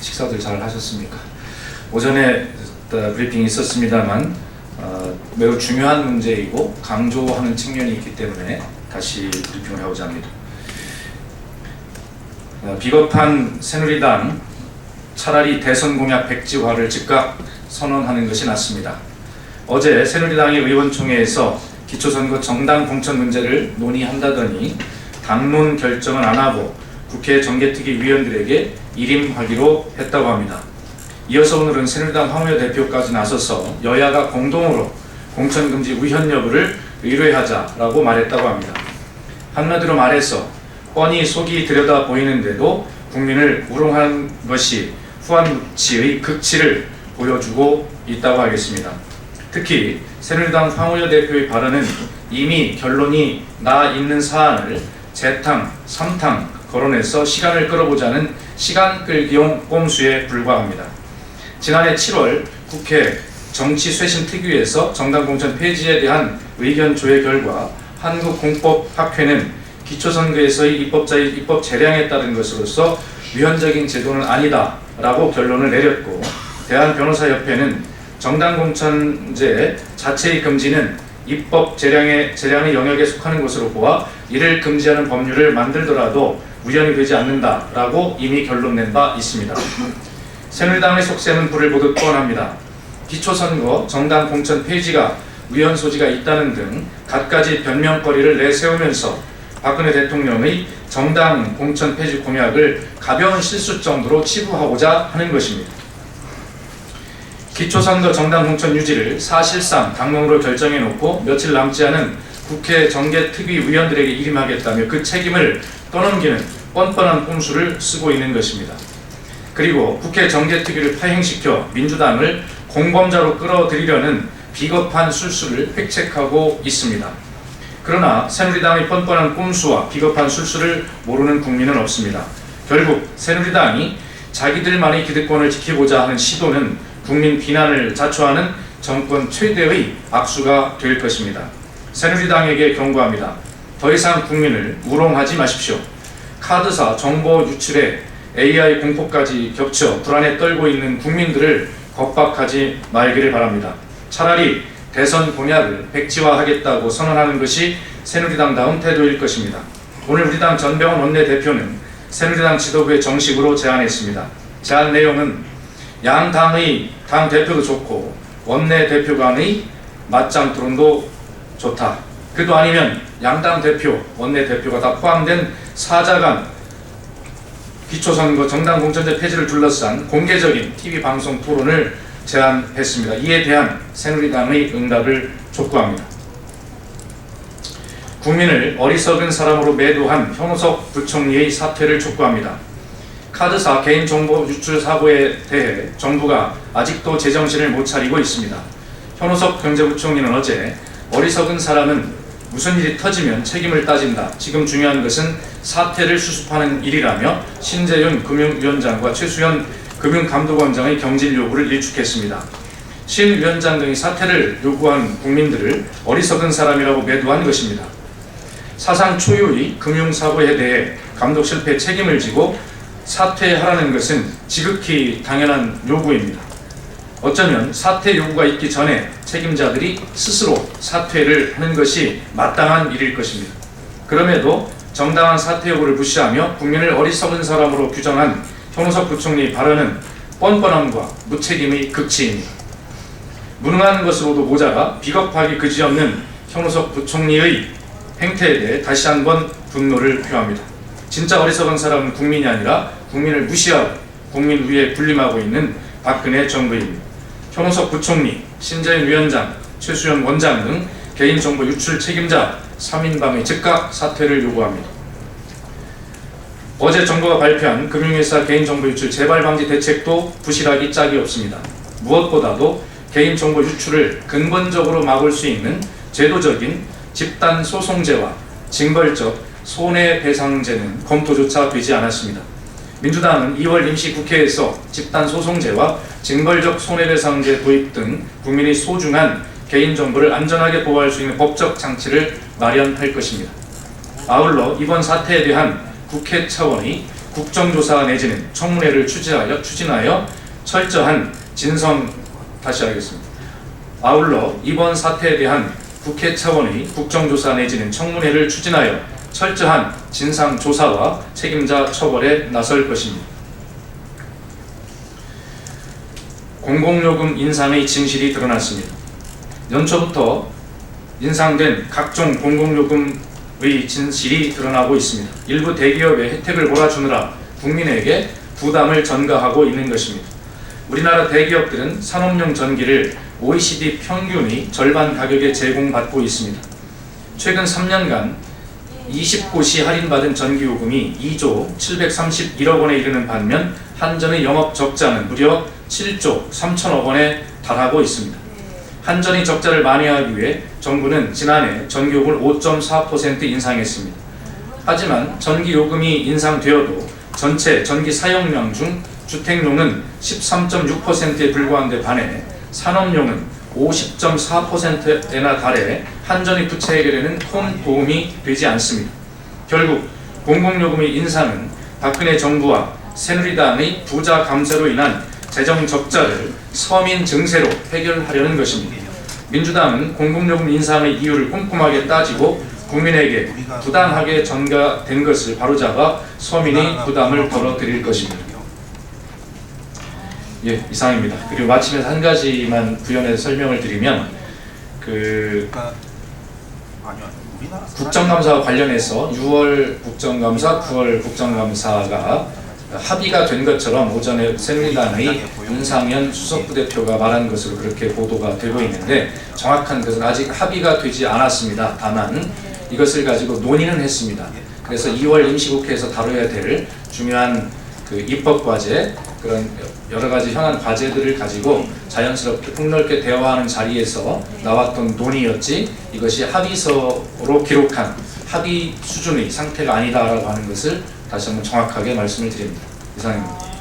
식사들 잘 하셨습니까? 오전에 브리핑이 있었습니다만 매우 중요한 문제이고 강조하는 측면이 있기 때문에 다시 브리핑을 하고자 합니다. 비겁한 새누리당, 차라리 대선 공약 백지화를 즉각 선언하는 것이 낫습니다. 어제 새누리당의 의원총회에서 기초선거 정당 공천 문제를 논의한다더니 당론 결정은 안 하고 국회 정개특위 위원들에게 일임하기로 했다고 합니다. 이어서 오늘은 새누리당 황우여 대표까지 나서서 여야가 공동으로 공천금지 우현 여부를 의뢰하자라고 말했다고 합니다. 한마디로 말해서 뻔히 속이 들여다 보이는데도 국민을 우롱한 것이 후한무치의 극치를 보여주고 있다고 하겠습니다. 특히 새누리당 황우여 대표의 발언은 이미 결론이 나 있는 사안을 재탕, 삼탕 거론해서 시간을 끌어보자는 시간 끌기용 꼼수에 불과합니다. 지난해 7월 국회 정치쇄신특위에서 정당공천 폐지에 대한 의견 조회 결과 한국공법학회는 기초선거에서의 입법자의 입법 재량에 따른 것으로서 위헌적인 제도는 아니다 라고 결론을 내렸고, 대한변호사협회는 정당공천제 자체의 금지는 입법 재량의 영역에 속하는 것으로 보아 이를 금지하는 법률을 만들더라도 우연이 되지 않는다라고 이미 결론 낸 바 있습니다. 새누리당의 속셈은 불을 보듯 뻔합니다. 기초선거 정당 공천 폐지가 위헌 소지가 있다는 등 갖가지 변명거리를 내세우면서 박근혜 대통령의 정당 공천 폐지 공약을 가벼운 실수 정도로 치부하고자 하는 것입니다. 기초선거 정당 공천 유지를 사실상 당론으로 결정해놓고 며칠 남지 않은 국회 정개특위 위원들에게 일임하겠다며 그 책임을 떠넘기는 뻔뻔한 꼼수를 쓰고 있는 것입니다. 그리고 국회 정개특위를 파행시켜 민주당을 공범자로 끌어들이려는 비겁한 술수를 획책하고 있습니다. 그러나 새누리당의 뻔뻔한 꼼수와 비겁한 술수를 모르는 국민은 없습니다. 결국 새누리당이 자기들만의 기득권을 지키고자 하는 시도는 국민 비난을 자초하는 정권 최대의 악수가 될 것입니다. 새누리당에게 경고합니다. 더 이상 국민을 우롱하지 마십시오. 카드사 정보 유출에 AI 공포까지 겹쳐 불안에 떨고 있는 국민들을 겁박하지 말기를 바랍니다. 차라리 대선 공약을 백지화하겠다고 선언하는 것이 새누리당다운 태도일 것입니다. 오늘 우리 당 전병헌 원내대표는 새누리당 지도부에 정식으로 제안했습니다. 제안 내용은 양 당의 당 대표도 좋고 원내대표 간의 맞짱 토론도 좋다. 그도 아니면 양당 대표, 원내대표가 다 포함된 사자간 기초선거 정당 공천제 폐지를 둘러싼 공개적인 TV 방송 토론을 제안했습니다. 이에 대한 새누리당의 응답을 촉구합니다. 국민을 어리석은 사람으로 매도한 현우석 부총리의 사퇴를 촉구합니다. 카드사 개인정보 유출 사고에 대해 정부가 아직도 제정신을 못 차리고 있습니다. 현우석 경제부총리는 어제 어리석은 사람은 무슨 일이 터지면 책임을 따진다. 지금 중요한 것은 사태를 수습하는 일이라며 신재윤 금융위원장과 최수현 금융감독원장의 경질 요구를 일축했습니다. 신 위원장 등이 사퇴를 요구한 국민들을 어리석은 사람이라고 매도한 것입니다. 사상 초유의 금융사고에 대해 감독 실패 책임을 지고 사퇴하라는 것은 지극히 당연한 요구입니다. 어쩌면 사퇴 요구가 있기 전에 책임자들이 스스로 사퇴를 하는 것이 마땅한 일일 것입니다. 그럼에도 정당한 사퇴 요구를 무시하며 국민을 어리석은 사람으로 규정한 현우석 부총리의 발언은 뻔뻔함과 무책임의 극치입니다. 무능한 것으로도 모자라 비겁하기 그지없는 현우석 부총리의 행태에 대해 다시 한번 분노를 표합니다. 진짜 어리석은 사람은 국민이 아니라 국민을 무시하고 국민 위에 군림하고 있는 박근혜 정부입니다. 현우석 부총리, 신재윤 위원장, 최수현 원장 등 개인정보 유출 책임자 3인방의 즉각 사퇴를 요구합니다. 어제 정부가 발표한 금융회사 개인정보 유출 재발방지 대책도 부실하기 짝이 없습니다. 무엇보다도 개인정보 유출을 근본적으로 막을 수 있는 제도적인 집단소송제와 징벌적 손해배상제는 검토조차 되지 않았습니다. 민주당은 2월 임시국회에서 집단소송제와 징벌적 손해배상제 도입 등 국민의 소중한 개인정보를 안전하게 보호할 수 있는 법적 장치를 마련할 것입니다. 아울러 이번 사태에 대한 국회 차원의 국정조사 내지는 청문회를 추진하여 철저한 다시 하겠습니다. 아울러 이번 사태에 대한 국회 차원의 국정조사 내지는 청문회를 추진하여 철저한 진상조사와 책임자 처벌에 나설 것입니다. 공공요금 인상의 진실이 드러났습니다. 연초부터 인상된 각종 공공요금의 진실이 드러나고 있습니다. 일부 대기업의 혜택을 몰아주느라 국민에게 부담을 전가하고 있는 것입니다. 우리나라 대기업들은 산업용 전기를 OECD 평균의 절반 가격에 제공받고 있습니다. 최근 3년간 20곳이 할인받은 전기요금이 2조 731억 원에 이르는 반면 한전의 영업 적자는 무려 7조 3천억 원에 달하고 있습니다. 한전의 적자를 만회하기 위해 정부는 지난해 전기요금을 5.4% 인상했습니다. 하지만 전기요금이 인상되어도 전체 전기 사용량 중 주택용은 13.6%에 불과한 데 반해 산업용은 50.4%에나 달해 한전의 부채 해결에는 큰 도움이 되지 않습니다. 결국 공공요금의 인상은 박근혜 정부와 새누리당의 부자 감세로 인한 재정 적자를 서민 증세로 해결하려는 것입니다. 민주당은 공공요금 인상의 이유를 꼼꼼하게 따지고 국민에게 부당하게 전가된 것을 바로잡아 서민의 부담을 덜어드릴 것입니다. 예, 이상입니다. 그리고 마치면서 한 가지만 부연해서 설명을 드리면 국정감사와 관련해서 6월 국정감사, 9월 국정감사가 합의가 된 것처럼 오전에 새누리당의 윤상현 수석부대표가 말한 것으로 그렇게 보도가 되고 있는데 정확한 것은 아직 합의가 되지 않았습니다. 다만 이것을 가지고 논의는 했습니다. 그래서 2월 임시국회에서 다뤄야 될 중요한 입법과제 그런 여러 가지 현안 과제들을 가지고 자연스럽게 폭넓게 대화하는 자리에서 나왔던 논의였지 이것이 합의서로 기록한 합의 수준의 상태가 아니다라고 하는 것을 다시 한번 정확하게 말씀을 드립니다. 이상입니다.